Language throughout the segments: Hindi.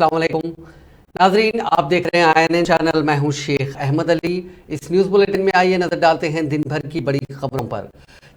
अस्सलाम वालेकुम नाजरीन, आप देख रहे हैं INN चैनल। मैं हूं शेख अहमद अली। इस न्यूज़ बुलेटिन में आइए नजर डालते हैं दिन भर की बड़ी खबरों पर।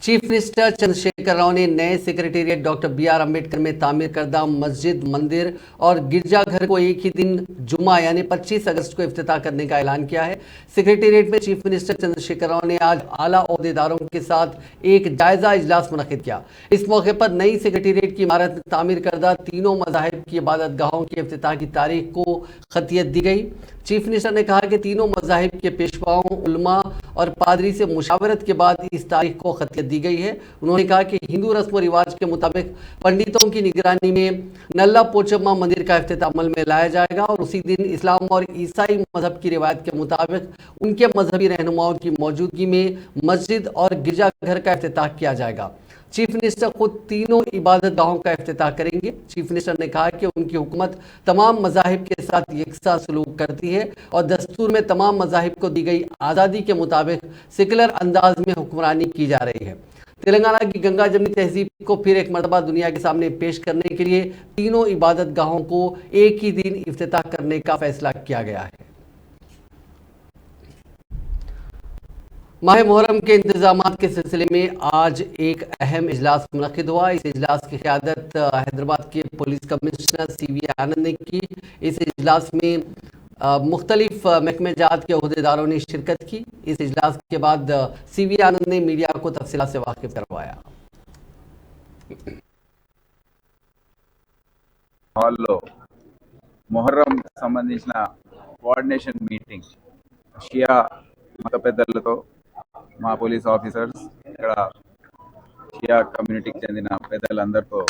चीफ मिनिस्टर चंद्रशेखर राव ने नए सेक्रेटेरिएट डॉक्टर BR अम्बेडकर में तामीर करदा मस्जिद, मंदिर और गिरजाघर को एक ही दिन जुमा यानी 25 अगस्त को इफ्तिताह करने का ऐलान किया है। सेक्रेटेरिएट में चीफ मिनिस्टर चंद्रशेखर राव ने आज आला ओहदेदारों के साथ एक जायजा इजलास मुनक्किद किया। इस मौके पर नई सेक्रेटेरिएट की इमारत में तामीर करदा तीनों मज़ाहिब की इबादत गाहों की इफ्तिताह की तारीख को खतियत दी गई। चीफ मिनिस्टर ने कहा कि तीनों मज़ाहिब के पेशवाओं, उलमा और पादरी से मुशावरत के बाद इस तारीख को खतियत दी गई है। उन्होंने कहा कि हिंदू रस्म व रिवाज के मुताबिक पंडितों की निगरानी में नल्ला पोचम्मा मंदिर का इफ्तिताह अमल में लाया जाएगा और उसी दिन इस्लाम और ईसाई मजहब की रिवायत के मुताबिक उनके मजहबी रहनुमाओं की मौजूदगी में मस्जिद और गिरजाघर का इफ्तिताह किया जाएगा। चीफ मिनिस्टर खुद तीनों इबादत गाहों का इफ्तिताह करेंगे। चीफ मिनिस्टर ने कहा कि उनकी हुकूमत तमाम मज़ाहिब के साथ यकसा सलूक करती है और दस्तूर में तमाम मज़ाहिब को दी गई आज़ादी के मुताबिक सेकुलर अंदाज में हुक्मरानी की जा रही है। तेलंगाना की गंगा जमनी तहजीब को फिर एक मरतबा दुनिया के सामने पेश करने के लिए तीनों इबादत गाहों को एक ही दिन इफ्तिताह करने का फैसला किया गया है। माह मुहर्रम के इंतजामात के सिलसिले में आज एक अहम इजलास मुनक्किद हुआ। इस इजलास की क़यादत हैदराबाद के पुलिस कमिश्नर CV आनंद ने की। इस इजलास में मुख्तलिफ महकमे जात के अहदेदारों ने शिरकत की। इस इजलास के बाद CV आनंद ने मीडिया को तफसीलात से वाकिफ करवाया। హాల్లో మొహర్రం సంబంధించిన కోఆర్డినేషన్ మీటింగ్ షియా మత పెద్దలతో మా పోలీస్ ఆఫీసర్స్ ఇక్కడ షియా కమ్యూనిటీకి చెందిన పెద్దలందరితో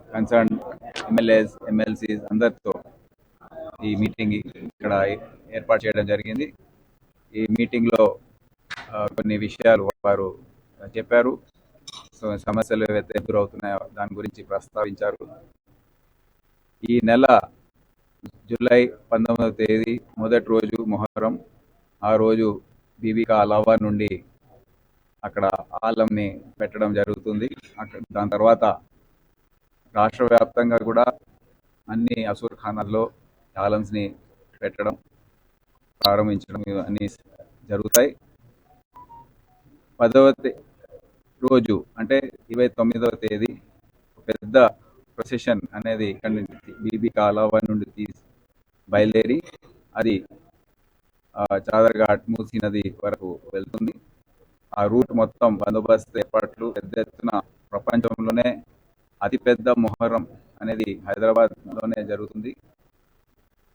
కన్సర్న్ MLAs, MLCs అందరితో ఈ మీటింగ్ ఇక్కడ ఏర్పాటు చేయడం జరిగింది. ఈ మీటింగ్లో కొన్ని విషయాలు వారు చెప్పారు. సో సమస్యలు ఏవైతే ఎదురవుతున్నాయో దాని గురించి ప్రస్తావించారు. ఈ నెల జూలై 19వ తేదీ మొదటి రోజు మొహర్రం. ఆ రోజు బీబీకా అలావా నుండి అక్కడ ఆలంని పెట్టడం జరుగుతుంది. దాని తర్వాత రాష్ట్ర వ్యాప్తంగా కూడా అన్ని అసూర్ ఖానాల్లో ఆలమ్స్ని పెట్టడం, ప్రారంభించడం అన్నీ జరుగుతాయి. 10వ రోజు అంటే 29వ తేదీ పెద్ద ప్రొసెషన్ అనేది ఇక్కడ నుంచి బీబీకా అలావా నుండి బయలుదేరి అది చాదర్ఘాట్ మూసీ నది వరకు వెళ్తుంది. ఆ రూట్ మొత్తం బందోబస్తు ఏర్పాట్లు పెద్ద ఎత్తున. ప్రపంచంలోనే అతిపెద్ద మొహర్రం అనేది హైదరాబాద్లోనే జరుగుతుంది.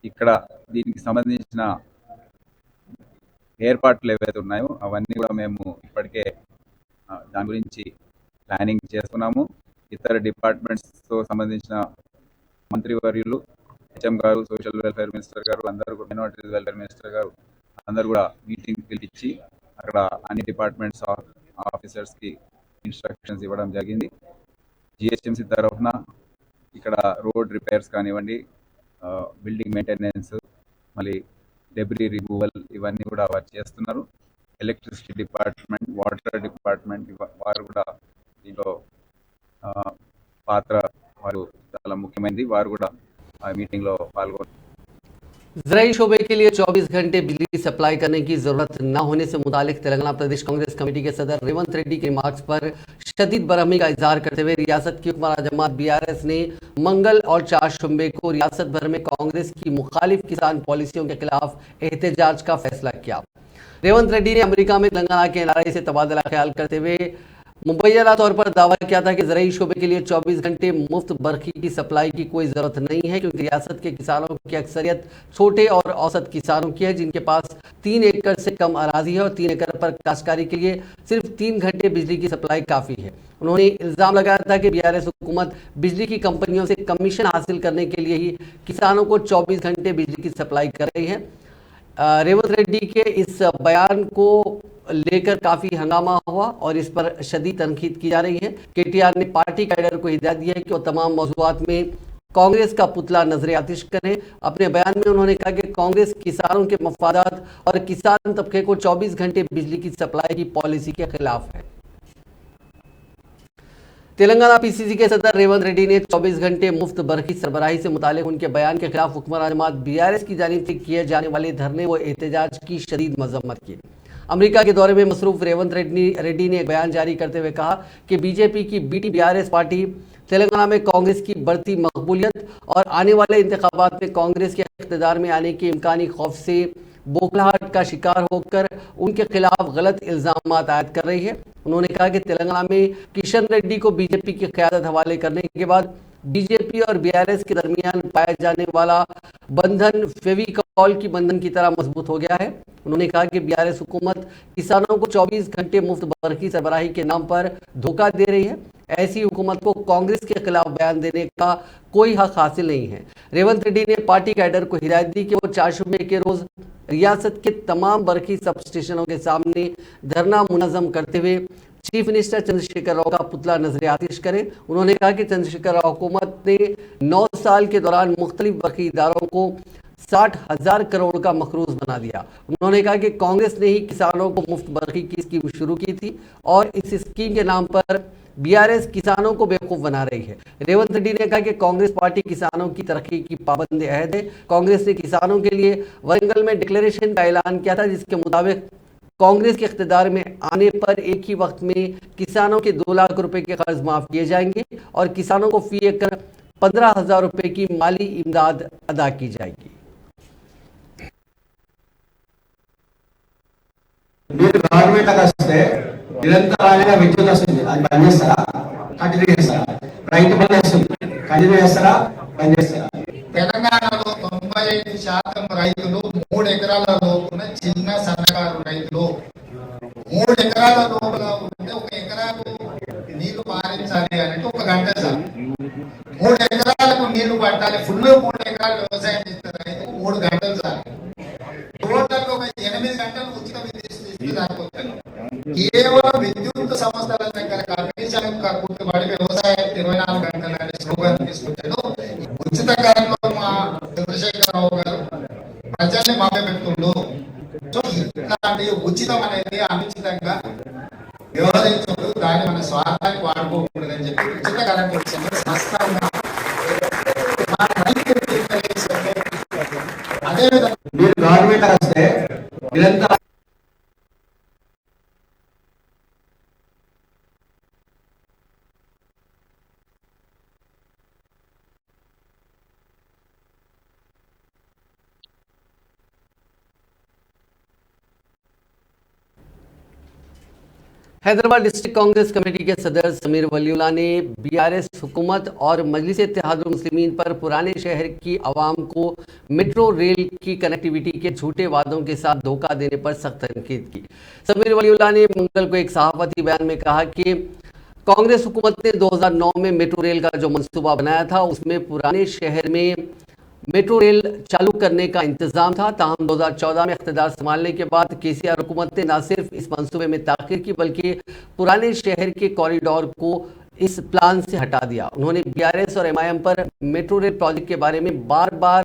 ఇక్కడ దీనికి సంబంధించిన ఏర్పాట్లు ఏవైతే ఉన్నాయో అవన్నీ కూడా మేము ఇప్పటికే దాని గురించి ప్లానింగ్ చేస్తున్నాము. ఇతర డిపార్ట్మెంట్స్తో సంబంధించిన మంత్రివర్యులు, HM గారు, సోషల్ వెల్ఫేర్ మినిస్టర్ గారు, అందరూ కూడా మైనారిటీస్ వెల్ఫేర్ మినిస్టర్ గారు అందరూ కూడా మీటింగ్ పిలిపించి అక్కడ అన్ని డిపార్ట్మెంట్స్ ఆఫీసర్స్కి ఇన్స్ట్రక్షన్స్ ఇవ్వడం జరిగింది. GHMC తరఫున ఇక్కడ రోడ్ రిపేర్స్ కానివ్వండి, బిల్డింగ్ మెయింటెనెన్స్, మళ్ళీ డెబ్రీ రిమూవల్ ఇవన్నీ కూడా వారు చేస్తున్నారు. ఎలక్ట్రిసిటీ డిపార్ట్మెంట్, వాటర్ డిపార్ట్మెంట్ వారు కూడా దీంట్లో పాత్ర వారు చాలా ముఖ్యమైనది. వారు కూడా ఆ మీటింగ్లో పాల్గొన్నారు. ज़राई शोबे के लिए 24 घंटे बिजली सप्लाई करने की जरूरत न होने से मुतालिक तेलंगाना प्रदेश कांग्रेस कमेटी के सदर रेवंत रेड्डी के रिमार्क्स पर शदीद बरहमी का इजहार करते हुए रियासत की हुक्मरान जमात BRS ने मंगल और 4 शुम्बे को रियासत भर में कांग्रेस की मुखालिफ किसान पॉलिसियों के खिलाफ एहतजाज का फैसला किया। रेवंत रेड्डी ने अमेरिका में तेलंगाना के NRI से तबादला ख्याल करते हुए मुबैना तौर पर दावा किया था कि ज़राई शोबे के लिए 24 घंटे मुफ्त बरखी की सप्लाई की कोई ज़रूरत नहीं है, क्योंकि रियासत के किसानों की अक्सरियत छोटे और औसत किसानों की है, जिनके पास 3 एकड़ से कम अराजी है और 3 एकड़ पर काश्तकारी के लिए सिर्फ 3 घंटे बिजली की सप्लाई काफ़ी है। उन्होंने इल्ज़ाम लगाया था कि BRS हुकूमत बिजली की कंपनियों से कमीशन हासिल करने के लिए ही किसानों को 24 घंटे बिजली की सप्लाई कर रही है। रेवंत रेड्डी के इस बयान को लेकर काफ़ी हंगामा हुआ और इस पर शदीद तनकीद की जा रही है। KTR ने पार्टी कैडर को हिदायत दी है कि वो तमाम मौज़ूआत में कांग्रेस का पुतला नजर आतिश करें। अपने बयान में उन्होंने कहा कि कांग्रेस किसानों के मफादात और किसान तबके को 24 घंटे बिजली की सप्लाई की पॉलिसी के खिलाफ है। तेलंगाना पीसीसी के सदर रेवंत रेड्डी ने 24 घंटे मुफ्त बरखी सरबराही से मुतालिक उनके बयान के खिलाफ हुक्मरान जमात बीआरएस की जानिब से किए जाने वाले धरने व एहतजाज की शदीद मजम्मत की। अमेरिका के दौरे में मसरूफ रेवंत रेड्डी ने एक बयान जारी करते हुए कहा कि बीजेपी की बीटी बीआरएस पार्टी तेलंगाना में कांग्रेस की बढ़ती मकबूलियत और आने वाले इंतखाबात में कांग्रेस के इख्तिदार में आने के इम्कानी खौफ से बौखलाहट का शिकार होकर उनके खिलाफ गलत इल्जाम आयद कर रही है। उन्होंने कहा कि तेलंगाना में किशन रेड्डी को बीजेपी की क़यादत हवाले करने के बाद बीजेपी और बीआरएस के दरमियान पाया जाने वाला बंधन फेविकॉल की बंधन की तरह मजबूत हो गया है। उन्होंने कहा कि बीआरएस हुकूमत किसानों को 24 घंटे मुफ्त बरखी सरबराही के नाम पर धोखा दे रही है। ऐसी हुकूमत को कांग्रेस के खिलाफ बयान देने का कोई हक हासिल नहीं है। रेवंत रेड्डी ने पार्टी कैडर को हिदायत दी कि वो 4 शुबे के रोज रियासत के तमाम बरखी सब स्टेशनों के सामने धरना मुनज़्ज़म करते हुए चीफ मिनिस्टर चंद्रशेखर राव का पुतला नजर आतिश करें। उन्होंने कहा कि चंद्रशेखर राव हुकूमत ने 9 साल के दौरान मुख्तलिफ बरखी इदारों को 60,000 करोड़ का मखरूज बना दिया। उन्होंने कहा कि कांग्रेस ने ही किसानों को मुफ्त बरखी की स्कीम शुरू की थी और इस स्कीम के नाम पर बीआरएस किसानों को बेवकूफ बना रही है। रेवंत रेड्डी ने कहा कि कांग्रेस पार्टी किसानों की तरक्की की पाबंद अहद है। कांग्रेस ने किसानों के लिए वरंगल में डिक्लेरेशन का ऐलान किया था, जिसके मुताबिक कांग्रेस के इख्तिदार में आने पर एक ही वक्त में किसानों के 2 लाख रुपए के कर्ज माफ किए जाएंगे और किसानों को फी एकड़ 15,000 रुपए की माली इमदाद अदा की जाएगी। మీరు గవర్నమెంట్ వస్తే నిరంతరాయంగా విద్యుత్ వస్తుంది, అది బంద్ చేస్తారా కంటిన్యూ చేస్తారా? రైతు బంద్ వస్తుంది, కంటిన్యూ చేస్తారా బంద్ చేస్తారా? తెలంగాణలో 95% రైతులు 3 ఎకరాల లోపున చిన్న సన్నకారు రైతులు 3 ఎకరాల లోపల ఉంటే 1 ఎకరాకు నీళ్లు పారించాలి అంటే 1 గంట సార్. 3 ఎకరాలకు నీళ్లు పట్టాలి, ఫుల్ 3 ఎకరాలు వ్యవసాయం చేస్తే రైతుకు 3 గంటలు సార్. టోటల్ ఒక 8 గంటలు ఉచిత విద్యుత్ ఇస్తే సరిపోతుంది. కేవలం విద్యుత్ సంస్థల దగ్గర కమిషన్ కట్టుబడి వ్యవసాయం 24 గంటలు అనే స్లోగన్ తీసుకొచ్చాడు. ఉచిత కరెంట్లో మా చంద్రశేఖరరావు గారు ప్రజల్ని మభ్యపెడుతుండు. సో ఇట్లాంటి ఉచితం అనేది అనుచితంగా వ్యవహరించుడు, దాన్ని మన స్వార్థానికి వాడుకోకూడదు అని చెప్పి ఉచిత కరెంట్ విషయంలో స్పష్టంగా అదేవిధంగా మీరు గవర్నమెంట్ వస్తే నిరంతరం हैदराबाद डिस्ट्रिक्ट कांग्रेस कमेटी के सदर समीर वलीउल्लाह ने बीआरएस हुकूमत और मजलिस इत्तेहादुल मुस्लिमीन पर पुराने शहर की आवाम को मेट्रो रेल की कनेक्टिविटी के झूठे वादों के साथ धोखा देने पर सख्त तनकीद की। समीर वलीउल्लाह ने मंगल को एक सहाफती बयान में कहा कि कांग्रेस हुकूमत ने 2009 में मेट्रो रेल का जो मंसूबा बनाया था उसमें पुराने शहर में मेट्रो रेल चालू करने का इंतजाम था। ताहम 2014 में इख्तिदार संभालने के बाद केसीआर हुकूमत ने न सिर्फ इस मंसूबे में ताख़ीर की बल्कि पुराने शहर के कॉरिडोर को इस प्लान से हटा दिया। उन्होंने बीआरएस और एमआईएम पर मेट्रो रेल प्रोजेक्ट के बारे में बार बार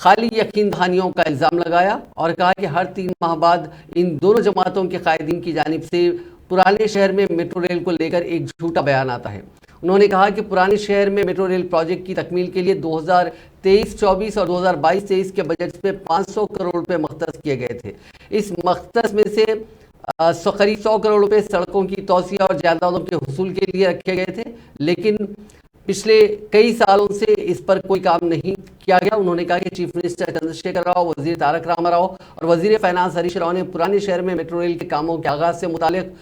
खाली यकीन दहानियों का इल्ज़ाम लगाया और कहा कि हर 3 माह बाद इन दोनों जमातों के कायदीन की जानिब से पुराने शहर में मेट्रो रेल को लेकर एक झूठा बयान आता है। उन्होंने कहा कि पुराने शहर में मेट्रो रेल प्रोजेक्ट की तकमील के लिए 2023-24 और 2022-23 के बजट में 500 करोड़ रुपए मख्तस किए गए थे। इस मख्तस में से करीब 100 करोड़ रुपए सड़कों की तौसिया और जायदादों के हुसूल के लिए रखे गए थे, लेकिन पिछले कई सालों से इस पर कोई काम नहीं किया गया। उन्होंने कहा कि चीफ मिनिस्टर चंद्रशेखर राव, वजीर तारक रामाराव और वजीर फाइनेंस हरीश राव ने पुराने शहर में मेट्रो रेल के कामों के आगाज से मुतालिक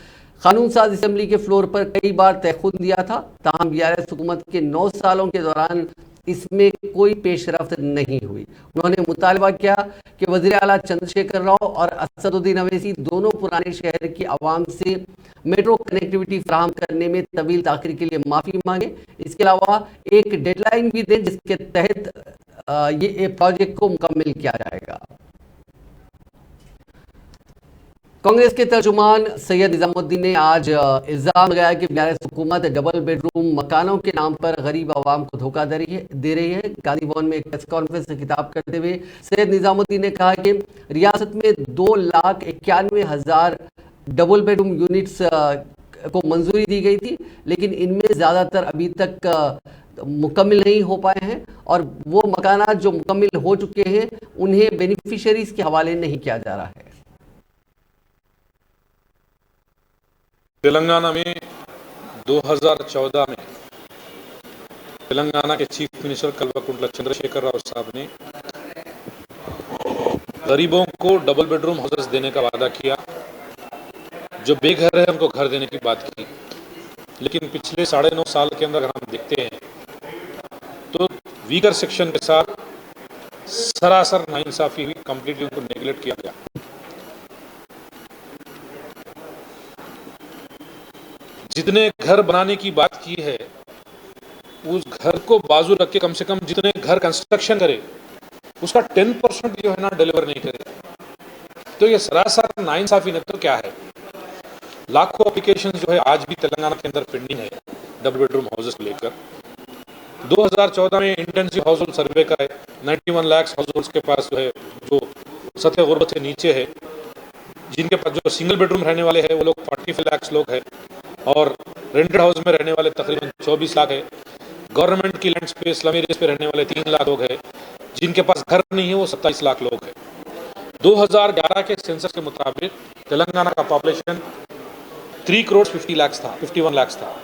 कानून साज असम्बली के फ्लोर पर कई बार तयखुद दिया था। ताहम बीआरएस हुकूमत के 9 सालों के दौरान इसमें कोई पेशरफ्त नहीं हुई। उन्होंने मुतालबा किया कि वज़ीर आला चंद्रशेखर राव और असदुद्दीन अवैसी दोनों पुराने शहर की आवाम से मेट्रो कनेक्टिविटी फराहम करने में तवील ताख़ीर के लिए माफ़ी मांगे। इसके अलावा एक डेडलाइन भी दें जिसके तहत ये प्रोजेक्ट को मुकम्मल किया जाएगा। कांग्रेस के तर्जुमान सैयद निजामुद्दीन ने आज इल्ज़ाम लगाया कि बीआरएस हुकूमत डबल बेडरूम मकानों के नाम पर गरीब आवाम को धोखा दे रही है। गांधी भवन में एक प्रेस कॉन्फ्रेंस से खिताब करते हुए सैयद निजामुद्दीन ने कहा कि रियासत में 2,91,000 डबल बेडरूम यूनिट्स को मंजूरी दी गई थी, लेकिन इनमें ज़्यादातर अभी तक मुकम्मल नहीं हो पाए हैं और वो मकानात जो मुकम्मल हो चुके हैं उन्हें बेनिफिशियरीज के हवाले नहीं किया जा रहा है। तेलंगाना में 2014 में तेलंगाना के चीफ मिनिस्टर कल्वकुंटला चंद्रशेखर राव साहब ने गरीबों को डबल बेडरूम हाउसेस देने का वादा किया, जो बेघर है उनको घर देने की बात की। लेकिन पिछले 9.5 साल के अंदर अगर हम देखते हैं तो वीकर सेक्शन के साथ सरासर नाइंसाफी हुई, कंप्लीटली उनको नेग्लेक्ट किया गया। जितने घर बनाने की बात की है उस घर को बाजू रख के कम से कम जितने घर कंस्ट्रक्शन करे उसका 10% जो है ना डिलीवर नहीं करे, तो ये सरासर नाइंसाफी नहीं तो क्या है। लाखों एप्लीकेशन जो है आज भी तेलंगाना के अंदर पेंडिंग है डबल बेडरूम हाउसेस को लेकर। 2014 में इंटेंसिव हाउस होल्ड सर्वे का है, 91 लाख हाउस होल्ड्स के पास जो है जो सतह गुर्बत से नीचे है, जिनके पास जो सिंगल बेडरूम रहने वाले हैं वो लोग 45 लाख लोग हैं और रेंटेड हाउस में रहने वाले तकरीबन 24 लाख है। गवर्नमेंट की लैंड स्पेस स्लम एरियाज पे रहने वाले 3 लाख लोग हैं, जिनके पास घर नहीं है वो 27 लाख लोग हैं। 2011 के सेंसस के मुताबिक तेलंगाना का पॉपुलेशन 3 करोड़ 51 लाख था।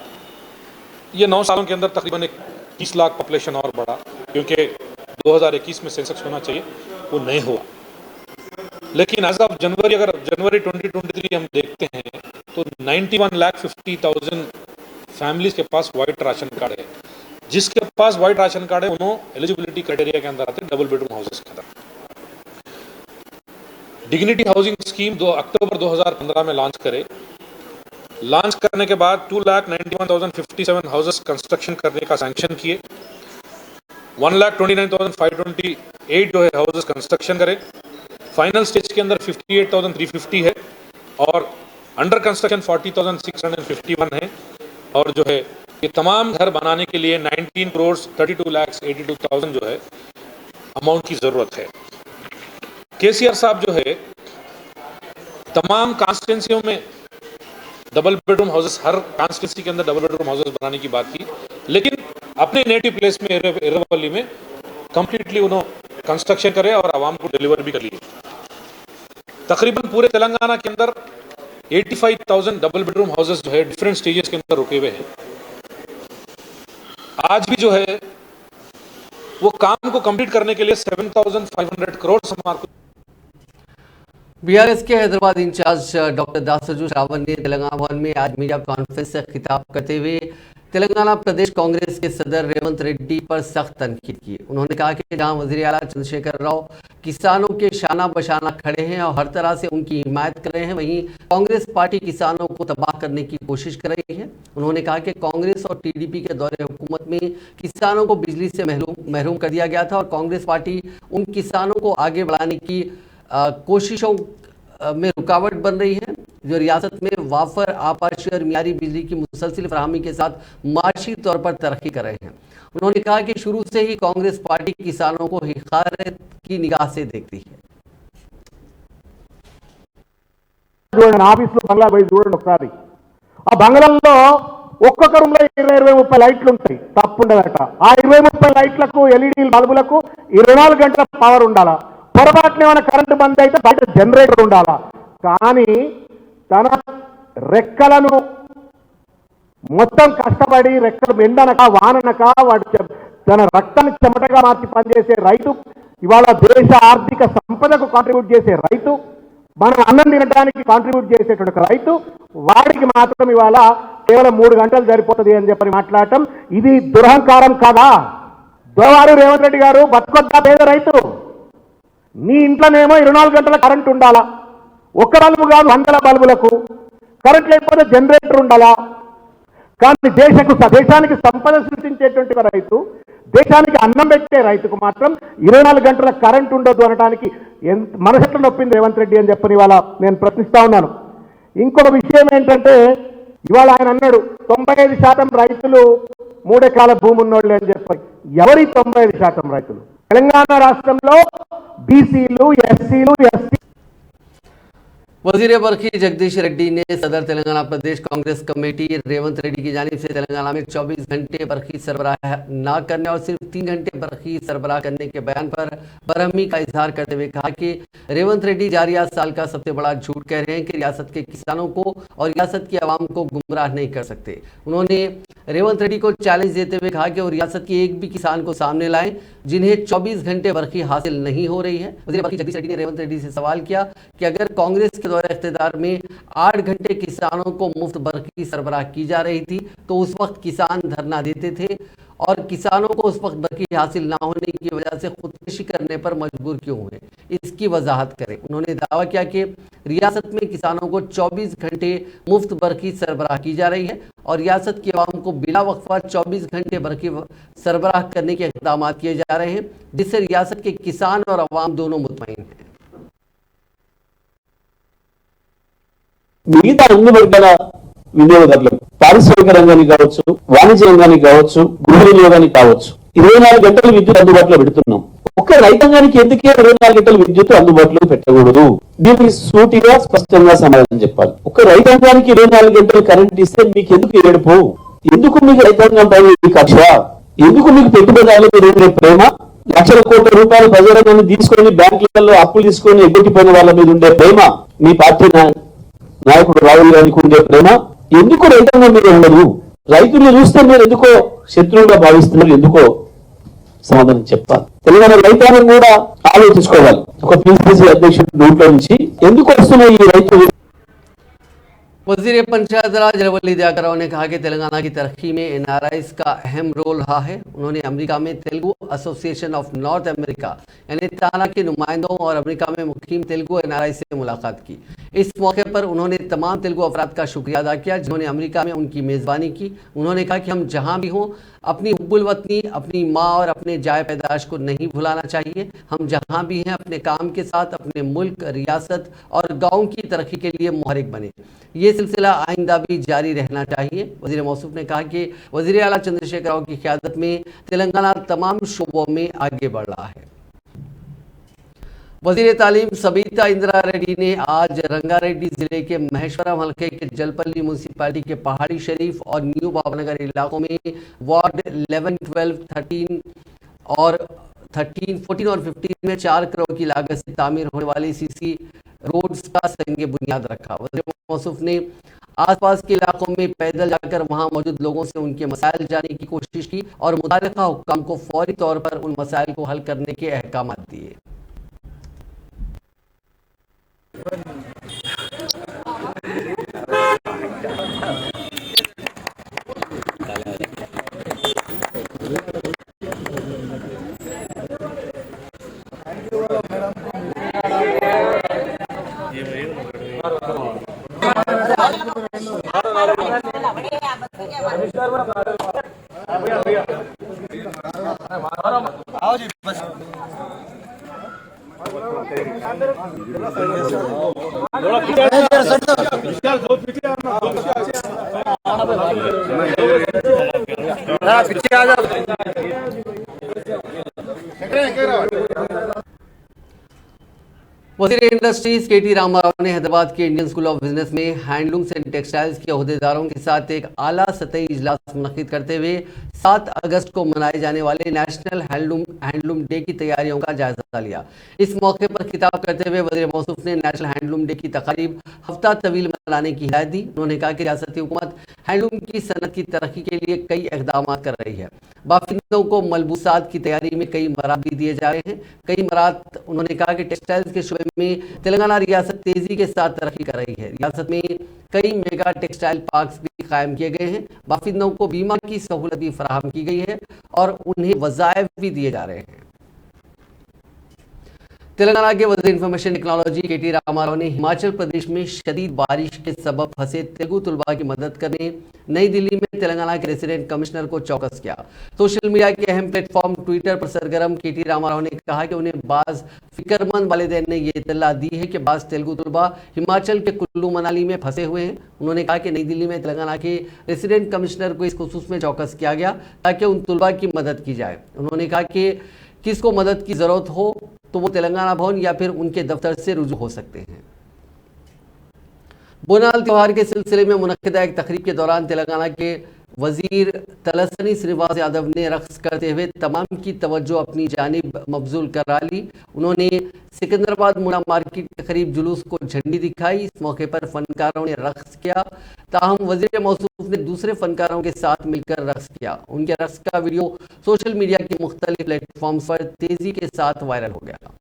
ये 9 सालों के अंदर तकरीबन 21 लाख पॉपुलेशन और बढ़ा, क्योंकि 2021 में सेंसस होना चाहिए वो नहीं हुआ। लेकिन एज ऑफ जनवरी 2023 हम देखते हैं तो 91,50,000 फैमिलीज के पास वाइट राशन कार्ड है। जिसके पास वाइट राशन कार्ड है उन्होंने एलिजिबिलिटी क्राइटेरिया के अंदर आते हैं डबल बेडरूम हाउसेस के अंदर। डिग्निटी हाउसिंग स्कीम 2 अक्टूबर 2015 में लॉन्च करे। लॉन्च करने के बाद 2,91,057 हाउसेस कंस्ट्रक्शन करने का सैंक्शन किए। 1,29,528 जो है हाउसेस कंस्ट्रक्शन करे। फाइनल स्टेज के अंदर 58,350 है और अंडर कंस्ट्रक्शन 40,651 है। और जो है ये तमाम घर बनाने के लिए 19 करोड़ 32,82,000 जो है अमाउंट की जरूरत है। केसीआर साहब जो है तमाम कॉन्स्टिट्यूंसियों में डबल बेडरूम हाउसेस, हर कॉन्स्टिट्यूंसी के अंदर डबल बेडरूम हाउसेस बनाने की बात की, लेकिन अपने नेटिव प्लेस में एरावली में कंप्लीटली उन्होंने कंस्ट्रक्शन करे और आवाम को डिलीवर भी कर लिए। तकरीबन पूरे तेलंगाना के अंदर 85,000 डबल बेडरूम हाउसेस जो है डिफरेंट स्टेजेस के अंदर रुके हुए हैं। आज भी जो है वो काम को कंप्लीट करने के लिए 7,500 करोड़ हमारे बीआरएस के हैदराबाद इंचार्ज डॉक्टर दासरजू श्रावण ने तेलंगाना भवन में आज मीडिया कॉन्फ्रेंस से खिताब करते हुए तेलंगाना प्रदेश कांग्रेस के सदर रेवंत रेड्डी पर सख्त तनकीद की। उन्होंने कहा कि जहां वजीर आला चंद्रशेखर राव किसानों के शाना बशाना खड़े हैं और हर तरह से उनकी हिमायत कर रहे हैं, वहीं कांग्रेस पार्टी किसानों को तबाह करने की कोशिश कर रही है। उन्होंने कहा कि कांग्रेस और टीडीपी के दौरे हुकूमत में किसानों को बिजली से महरूम कर दिया गया था और कांग्रेस पार्टी उन किसानों को आगे बढ़ाने की कोशिशों में रुकावट बन रही है, जो रियासत में वाफर, आपाशी और मियारी बिजली की मुसलसिल फराहमी के साथ माशी तौर पर तरक्की कर रहे हैं। उन्होंने कहा कि शुरू से ही कांग्रेस पार्टी किसानों को हिकायत की निगाह से देखती है। చూడండి ఆఫీస్లో బంగ్లా పోయి చూడండి ఒకసారి, ఆ బంగ్లాల్లో ఒక్కొక్క రూమ్లో 20-30 లైట్లు ఉంటాయి, తప్పు ఉండదట. ఆ 20-30 లైట్లకు ఎల్ఈడి బల్బులకు 24 గంటల పవర్ ఉండాలా. పొరపాటున ఏమైనా కరెంటు బంద్ అయితే బయట జనరేటర్ ఉండాలా. కానీ తన రెక్కలను మొత్తం కష్టపడి రెక్కలు ఎండనక వాననక వాడి తన రక్తాన్ని చెమటగా మార్చి పనిచేసే రైతు, ఇవాళ దేశ ఆర్థిక సంపదకు కాంట్రిబ్యూట్ చేసే రైతు, మనం అన్నం తినడానికి కాంట్రిబ్యూట్ చేసేటువంటి రైతు, వాడికి మాత్రం ఇవాళ కేవలం 3 గంటలు సరిపోతుంది అని చెప్పని మాట్లాడటం ఇది దురహంకారం కాదా? దోవారు రేవంత్ రెడ్డి గారు బతుకొద్దా పేద రైతు? నీ ఇంట్లోనేమో 24 గంటల కరెంట్ ఉండాలా, ఒక్క బల్బు కాదు 100 బల్బులకు కరెంట్ లేకపోతే జనరేటర్ ఉండాలా. కానీ దేశానికి సంపద సృష్టించేటువంటి రైతు, దేశానికి అన్నం పెట్టే రైతుకు మాత్రం 24 గంటల కరెంట్ ఉండదు అనడానికి మనసెట్ల నొప్పింది రేవంత్ రెడ్డి అని చెప్పని ఇవాళ నేను ప్రశ్నిస్తా ఉన్నాను. ఇంకొక విషయం ఏంటంటే ఇవాళ ఆయన అన్నాడు 95% రైతులు 3 ఎకరాల భూమి ఉన్నోళ్ళే అని చెప్పి. ఎవరి 95% రైతులు? తెలంగాణ రాష్ట్రంలో బీసీలు, ఎస్సీలు, ఎస్టీ वजीर बरखी जगदीश रेड्डी ने सदर तेलंगाना प्रदेश कांग्रेस कमेटी रेवंत रेड्डी की जानिब से तेलंगाना में 24 घंटे बरखी सरबराह न करने और सिर्फ 3 घंटे बरखी सरबराह करने के बयान पर बरहमी का इजहार करते हुए कहा कि रेवंत रेड्डी जारिया साल का सबसे बड़ा झूठ कह रहे हैं कि रियासत के किसानों को और रियासत की आवाम को गुमराह नहीं कर सकते। उन्होंने रेवंत रेड्डी को चैलेंज देते हुए कहा कि वो रियासत के एक भी किसान को सामने लाएं जिन्हें 24 घंटे बरखी हासिल नहीं हो रही है। वजीर बरखी जगदीश रेड्डी ने रेवंत रेड्डी से सवाल किया कि अगर कांग्रेस के दौरे इख्तियार में 8 घंटे किसानों को मुफ्त बरखी सरबराह की जा रही थी तो उस वक्त किसान धरना देते थे और किसानों को उस वक्त बरखी हासिल ना होने की वजह से खुदकुशी करने पर मजबूर क्यों हुए, इसकी वजाहत करें। उन्होंने दावा किया कि रियासत में किसानों को 24 घंटे मुफ्त बरखी सरबराह की जा रही है और रियासत की आवाम को बिला वक्फा 24 घंटे बरखी सरबराह करने के इक़दाम किए जा रहे हैं जिससे रियासत के किसान और आवाम दोनों मुतमईन हैं। మిగతా అన్ని వర్గాల వినియోగదారులకు పారిశ్రామిక రంగానికి కావచ్చు, వాణిజ్య రంగానికి కావచ్చు, గృహ వినియోగానికి కావచ్చు 24 గంటలు విద్యుత్ అందుబాటులో పెడుతున్నాం. ఒక్క రైతాంగానికి ఎందుకే 24 గంటలు విద్యుత్ అందుబాటులో పెట్టకూడదు? దీనికి సూటిగా స్పష్టంగా సమాధానం చెప్పాలి. ఒక్క రైతాంగానికి 24 గంటలు కరెంట్ ఇస్తే మీకు ఎందుకు ఏడుపు? ఎందుకు మీకు రైతాంగం పై కక్ష? ఎందుకు మీకు పెట్టుబడిదారుల మీద ఉండే ప్రేమ? లక్షల కోట్ల రూపాయలు ప్రజలను తీసుకొని బ్యాంకులలో అప్పులు తీసుకొని ఎగ్గొట్టిపోయిన వాళ్ళ మీద ఉండే ప్రేమ, మీ పార్టీ నాయకుడు రాహుల్ గాంధీకి ఉండే ప్రేమ ఎందుకో రైతాంగం మీద ఉండదు? రైతుల్ని చూస్తే మీరు ఎందుకో శత్రువుగా భావిస్తున్నారు? ఎందుకో సమాధానం చెప్పాలి. తెలంగాణ రైతాంగం కూడా ఆలోచించుకోవాలి. ఒక పిసిసి అధ్యక్షుడు నోట్లో నుంచి ఎందుకు వస్తున్నాయి ఈ రైతులు? वजीर पंचायत राज रवली दयाकर राव ने कहा कि तेलंगाना की तरक्की में एनआरआईज का अहम रोल रहा है। उन्होंने अमेरिका में Telugu association of north America यानी ताना के नुमाइंदों और अमेरिका में मुकीम तेलुगु एनआरआई से मुलाकात की। इस मौके पर उन्होंने तमाम तेलुगु अफराद का शुक्रिया अदा किया जिन्होंने अमेरिका में उनकी मेज़बानी की। उन्होंने कहा कि हम जहाँ भी हों अपनी हुब्बुल वतनी, अपनी माँ और अपने जाय पैदाश को नहीं भुलाना चाहिए। हम जहाँ भी हैं अपने काम के साथ अपने मुल्क, रियासत और गाँव की तरक्की के लिए मुहरिक बने। ये सिलसिला आइंदा भी जारी रहना चाहिए। वजीर मौसूफ ने कहा कि वजीर आला चंद्रशेखर राव की क़यादत में तेलंगाना तमाम शोबों में आगे बढ़ रहा है। वजीर तालीम सबीता इंदिरा रेड्डी ने आज रंगारेड्डी जिले के महेश्वरम हल्के के जलपल्ली म्यूनसिपालिटी के पहाड़ी शरीफ और न्यू बाबनगर इलाकों में वार्ड 11, 12, 13 और 13, 14 और 15 में 4 करोड़ की लागत से तामीर होने वाली सीसी रोड्स का संगे बुनियाद रखा। वज़ीर मौसूफ ने आसपास के इलाकों में पैदल जाकर वहां मौजूद लोगों से उनके मसाइल जानने की कोशिश की और मुताल्लिक़ा हुक्काम को फौरी तौर पर उन मसाइल को हल करने के अहकाम दिए। वज़ीर इंडस्ट्रीज के टी रामाराव ने हैदराबाद के इंडियन स्कूल ऑफ बिजनेस में हैंडलूम्स एंड टेक्सटाइल्स के अहदेदारों के साथ एक आला सतही इजलास मुनक़्क़िद करते हुए 7 अगस्त को मनाए जाने वाले नेशनल हैंडलूम डे की तैयारियों का जायजा लिया। इस मौके पर खिताब करते हुए वज़ीर मौसूफ ने नेशनल हैंडलूम डे की तक़रीब हफ्ता तवील मनाने की हिदायत दी। उन्होंने कहा कि रियासती हुकूमत हैंडलूम की सनत की तरक्की के लिए कई इक़दाम कर रही है। बाफिंदों को मलबूसात की तैयारी में कई मराद भी दिए जा रहे हैं। कई मराद उन्होंने कहा कि टेक्सटाइल्स के शोबे में तेलंगाना रियासत तेजी के साथ तरक्की कर रही है। रियासत में कई मेगा टेक्सटाइल पार्क्स भी कायम किए गए हैं। बाफिंदों को बीमा की सहूलत भी फराहम की गई है और उन्हें वज़ाइफ भी दिए जा रहे हैं। तेलंगाना के वज़ीर इंफॉर्मेशन टेक्नोलॉजी के टी रामाराव ने हिमाचल प्रदेश में शदीद बारिश के सबब फंसे तेलुगु तलबा की मदद करने नई दिल्ली में तेलंगाना के रेसिडेंट कमिश्नर को चौकस किया। सोशल मीडिया के अहम प्लेटफॉर्म ट्विटर पर सरगर्म के टी रामाराव ने कहा कि उन्हें बाज़ फिक्रमंद वालिदैन ने यह इत्तला दी है कि बाज़ तेलुगु तलबा हिमाचल के कुल्लू मनाली में फंसे हुए हैं। उन्होंने कहा कि नई दिल्ली में तेलंगाना के रेसिडेंट कमिश्नर को इस खुसूस में चौकस किया गया ताकि उन तलबा की मदद की जाए। उन्होंने कहा कि किसको मदद की ज़रूरत हो तो वो तेलंगाना भवन या फिर उनके दफ्तर से रुजू हो सकते हैं। बोनाल त्योहार के सिलसिले में मुनक्किदा एक तकरीब के दौरान तेलंगाना के वजीर तलसनी श्रीनिवास यादव ने रक्स करते हुए तमाम की तवज्जो अपनी जानिब मबजूल करा ली। उन्होंने सिकंदराबाद मुना मार्केट के करीब जुलूस को झंडी दिखाई। इस मौके पर फनकारों ने रक्स किया, ताहम वजीर मौसूफ ने दूसरे फनकारों के साथ मिलकर रक्स किया। उनके रक्स का वीडियो सोशल मीडिया के मुख्तलिफ प्लेटफॉर्म पर तेजी के साथ वायरल हो गया।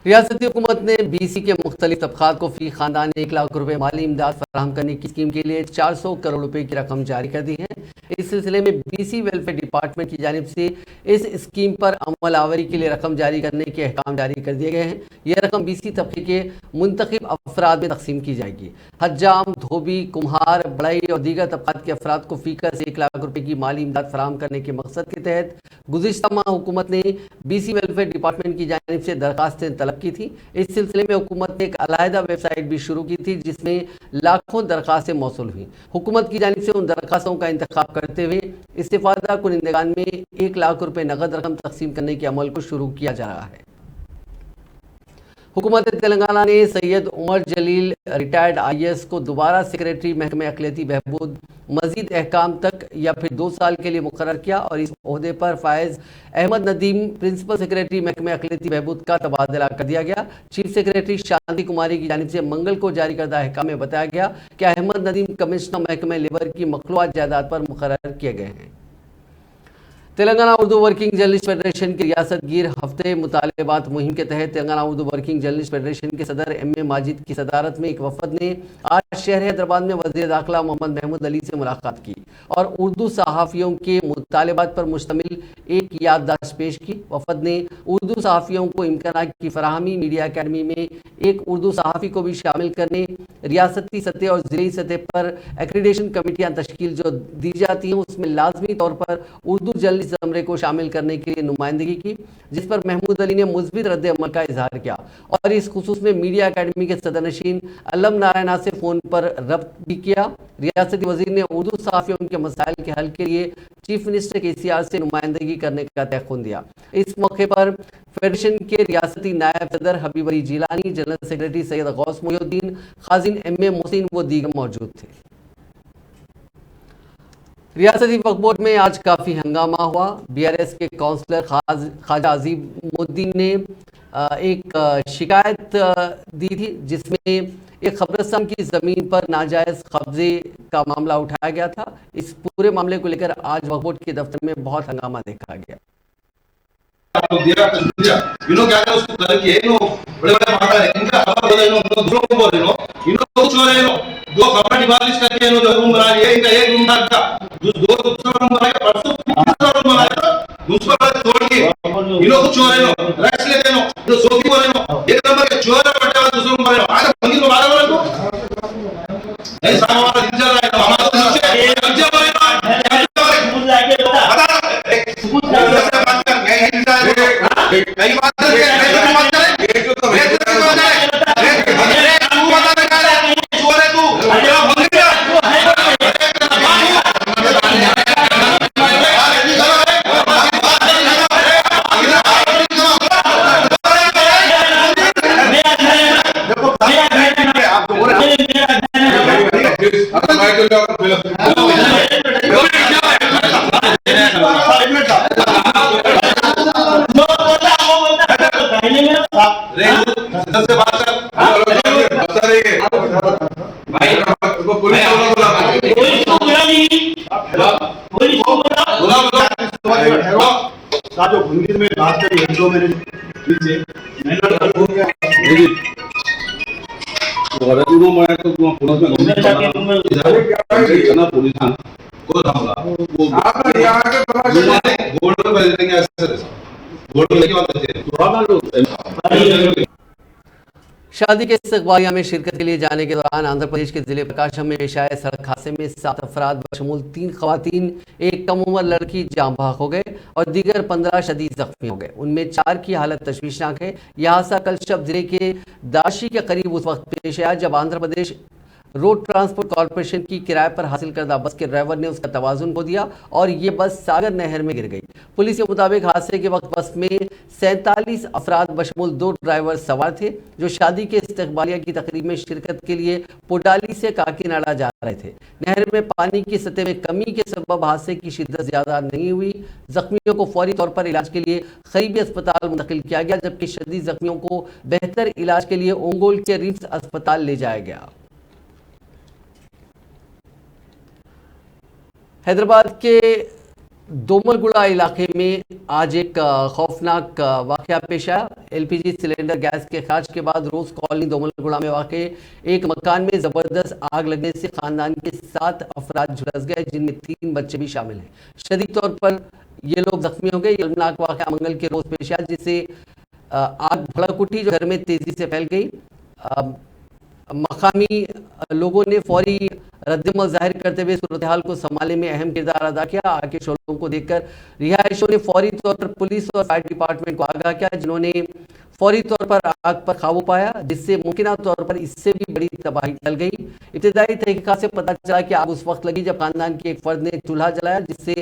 रियासती हुकूमत ने BC के मुख्तलिफ तबकात को फी खानदान 1 लाख रुपए माली इमदाद फराहम करने की स्कीम के लिए 400 करोड़ रुपए की रकम जारी कर दी है। इस सिलसिले में BC वेलफेयर डिपार्टमेंट की जानिब से इस स्कीम पर अमल आवरी के लिए रकम जारी करने के अहकाम जारी कर दिए गए हैं। यह रकम BC तबके के मुंतखब अफराद में तकसीम की जाएगी। हज्जाम, धोबी, कुम्हार, बढ़ई और दीगर तबकात के अफराद को फीकर से 1 लाख रुपए की माली इमदाद फराहम करने के मकसद के तहत गुज़िश्ता माह हुकूमत ने BC वेलफेयर डिपार्टमेंट की जानिब से दरखास्तें तलब की थी। इस सिलसिले में हुकूमत ने एक अलहदा वेबसाइट भी शुरू की थी जिसमें लाखों दरखास्तें मौसूल हुई। हुकूमत की जानिब से उन दरखास्तों का इंतखाब करते हुए इस्तिफादा कुनिंदगान में 1 लाख रुपए नगद रकम तकसीम करने के अमल को शुरू किया जा रहा है। हुकूमत तेलंगाना ने सैयद उमर जलील रिटायर्ड IAS को दोबारा सेक्रेटरी महकमे अक़लियती बहबूद मजीद अहकाम तक या फिर 2 साल के लिए मुकर्रर किया और इस ओहदे पर फायज अहमद नदीम प्रिंसिपल सेक्रेटरी महकमे अक़लियती बहबूद का तबादला कर दिया गया। चीफ सेक्रेटरी शांति कुमारी की जानिब से मंगल को जारी करदा अहकाम में बताया गया कि अहमद नदीम कमिश्नर महकमे लेबर की मखलूआत जायदाद पर मुकर्रर किए गए हैं। Telangana Urdu working journalist federation की रियासत गिर हफ्ते मुतालबात मुहिम के तहत Telangana Urdu working journalist federation के सदर MA माजिद की सदारत में एक वफद ने आज शहर हैदराबाद में वज़ीर दाखिला मोहम्मद महमूद अली से मुलाकात की और उर्दू सहाफ़ियों के मुतालबात पर मुश्तमिल एक याददाश्त पेश की। वफद ने उर्दू सहाफ़ियों को इम्कानात की फराहमी, मीडिया अकेडमी में एक उर्दू सहाफ़ी को भी शामिल करने, रियासती सतह और ज़िली सतह पर एक्रीडेशन कमेटियाँ तश्कील जो दी जाती हैं उसमें लाजमी तौर पर उर्दू जर्नलिस्ट ज़मरे को शामिल करने के लिए नुमाइंदगी की, जिस पर महमूद अली ने मुस्बित रद्द अमल का इजहार किया और इस खुसूस में मीडिया अकेडमी के सदरनशीन अलम नारायणा से फ़ोन पर रब्त भी किया। रियासती वजीर ने उर्दू सहाफ़ियों के मसाइल के हल के लिए चीफ मिनिस्टर KCR से नुमाइंदगी करने का तयक़ुन दिया। इस मौके पर फेडरेशन के रियासती नायब सदर हबीब अली जिलानी, जनरल सेक्रेटरी सैयद गौस मोहिउद्दीन, खाजिन MA मोहसिन व दीगर मौजूद थे। रियासती वक्फ बोर्ड में आज काफ़ी हंगामा हुआ। BRS के काउंसलर ख्वाजा अजीमुद्दीन ने एक शिकायत दी थी जिसमें एक कब्रिस्तान की ज़मीन पर नाजायज़ कब्जे का मामला उठाया गया था। इस पूरे मामले को लेकर आज वक्फ बोर्ड के दफ्तर में बहुत हंगामा देखा गया। क्या उसको करके बड़े बड़े माता है इनका दूसरों को बोल रहे कुछ हो रहे हो 2 कपड़ा डिमोलिश करके जो रूम बना लिया इनका 1 रूम था 2 दूसरा रूम बनाया परसों तीसरा रूम बनाया दूसरा तोड़ के कुछ हो रहे हो रैक्स ले देनो जो सोफी बोल रहे हो 1 नंबर के चोर बटे वाला दूसरा रूम बनाया आज बंदी को मारा वाला को नहीं साहब हमारा दिन चल रहा है हमारा तो नीचे ये कब्जा हो रहा है कई बात है जो भूमि में बात करी एक दो मेरे नीचे शादी के इस्तकबालिया में शिरकत के लिए जाने के दौरान आंध्र प्रदेश के जिले प्रकाशम में पेश आए सड़क हादसे में 7 अफराद बशमूल 3 खवातीन, एक कम उम्र लड़की जाम बहक हो गए और दीगर 15 शदीद जख्मी हो गए। उनमें 4 की हालत तशवीशनाक है। यह हादसा कल शब जिले के दाशी के करीब उस वक्त पेश आया जब Andhra Pradesh road transport corporation की किराए पर हासिल करदा बस के ड्राइवर ने उसका तवाजुन खो दिया और ये बस सागर नहर में गिर गई। पुलिस के मुताबिक हादसे के वक्त बस में 47 अफराद बशमूल 2 ड्राइवर सवार थे जो शादी के इस्तकबालिया की तकरीब में शिरकत के लिए पुडाली से काकीनाडा जा रहे थे। नहर में पानी की सतह में कमी के सबब हादसे की शिद्दत ज्यादा नहीं हुई। जख्मियों को फौरी तौर पर इलाज के लिए करीबी अस्पताल मुंतकिल किया गया जबकि शदीद जख्मियों को बेहतर इलाज के लिए ओंगोल के रिम्स अस्पताल ले जाया गया। हैदराबाद के दोमलगुड़ा इलाके में आज एक खौफनाक वाकया पेश आया। एलपीजी सिलेंडर गैस के खराज के बाद रोज कॉलोनी दोमलगुड़ा में वाक़े एक मकान में जबरदस्त आग लगने से खानदान के 7 अफराद झुलस गए जिनमें 3 बच्चे भी शामिल हैं। शदीद तौर पर ये लोग जख्मी हो गए। ये अलमनाक वाकया मंगल के रोज पेश आया जिससे आग भड़क उठी जो घर में तेजी से फैल गई। मकामी लोगों ने फौरी रद्दमल जाहिर करते हुए सूरत हाल को संभालने में अहम किरदार अदा किया। आग के शोलों को देखकर रिहायशियों ने फौरी तौर पर पुलिस और फायर डिपार्टमेंट को आगाह किया जिन्होंने फौरी तौर पर आग पर काबू पाया जिससे मुमकिन तौर पर इससे भी बड़ी तबाही टल गई। इब्तिदाई तहकीकात से पता चला कि आग उस वक्त लगी जब खानदान के एक फर्द ने चूल्हा जलाया जिससे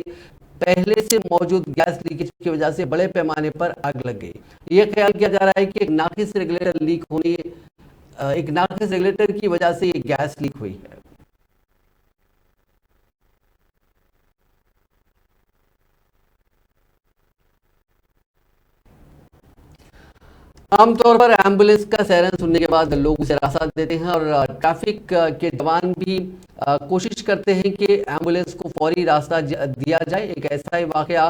पहले से मौजूद गैस लीकेज की वजह से बड़े पैमाने पर आग लग गई। यह ख्याल किया जा रहा है कि एक नाकिस रेगुलेटर की वजह से ये गैस लीक हुई है। आमतौर पर एम्बुलेंस का सायरन सुनने के बाद लोग उसे रास्ता देते हैं और ट्रैफिक के जवान भी कोशिश करते हैं कि एम्बुलेंस को फौरी रास्ता दिया जाए। एक ऐसा ही वाकया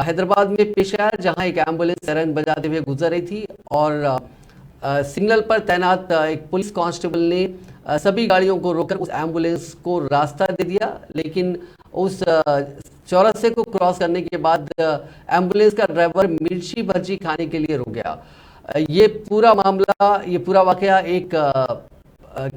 हैदराबाद में पेश आया जहां एक एम्बुलेंस सायरन बजाते हुए गुजर रही थी और सिग्नल पर तैनात एक पुलिस कांस्टेबल ने सभी गाड़ियों को रोककर उस एम्बुलेंस को रास्ता दे दिया, लेकिन उस चौराहे को क्रॉस करने के बाद एम्बुलेंस का ड्राइवर मिर्ची भजी खाने के लिए रुक गया। ये पूरा वाकया एक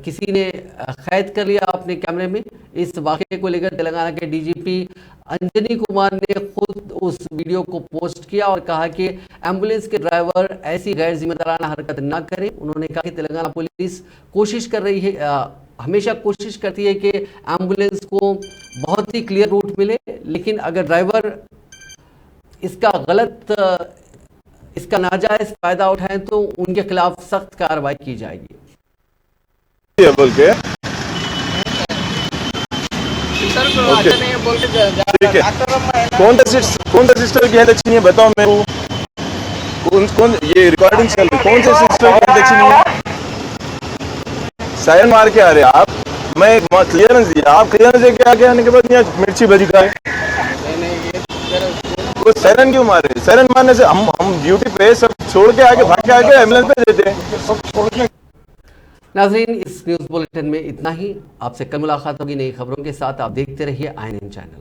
किसी ने कैद कर लिया अपने कैमरे में। इस वाकये को लेकर तेलंगाना के डीजीपी अंजनी कुमार ने खुद उस वीडियो को पोस्ट किया और कहा कि एम्बुलेंस के ड्राइवर ऐसी गैर जिम्मेदाराना हरकत न करें। उन्होंने कहा कि तेलंगाना पुलिस कोशिश कर रही है, हमेशा कोशिश करती है कि एम्बुलेंस को बहुत ही क्लियर रूट मिले, लेकिन अगर ड्राइवर इसका नाजायज फायदा उठाएं तो उनके खिलाफ सख्त कार्रवाई की जाएगी। बोल के ठीक है, कौन सा सिस्टर की हेल्थ अच्छी नहीं है बताओ मेरे को। कौन ये रिकॉर्डिंग चल रही, कौन से सिस्टर की हेल्थ अच्छी नहीं है? सायरन मार के आ रहे आप, मैं क्लियरेंस दिया, आप क्लियरेंस दे के आगे आने के बाद यहाँ मिर्ची भजी खाए। वो सायरन क्यों मारे? सायरन मारने से हम ड्यूटी पे सब छोड़ के आगे भाग के आगे एम्बुलेंस पे देते हैं। नाज़रीन, इस न्यूज़ बुलेटिन में इतना ही। आपसे कल मुलाकात होगी नई खबरों के साथ। आप देखते रहिए INN चैनल।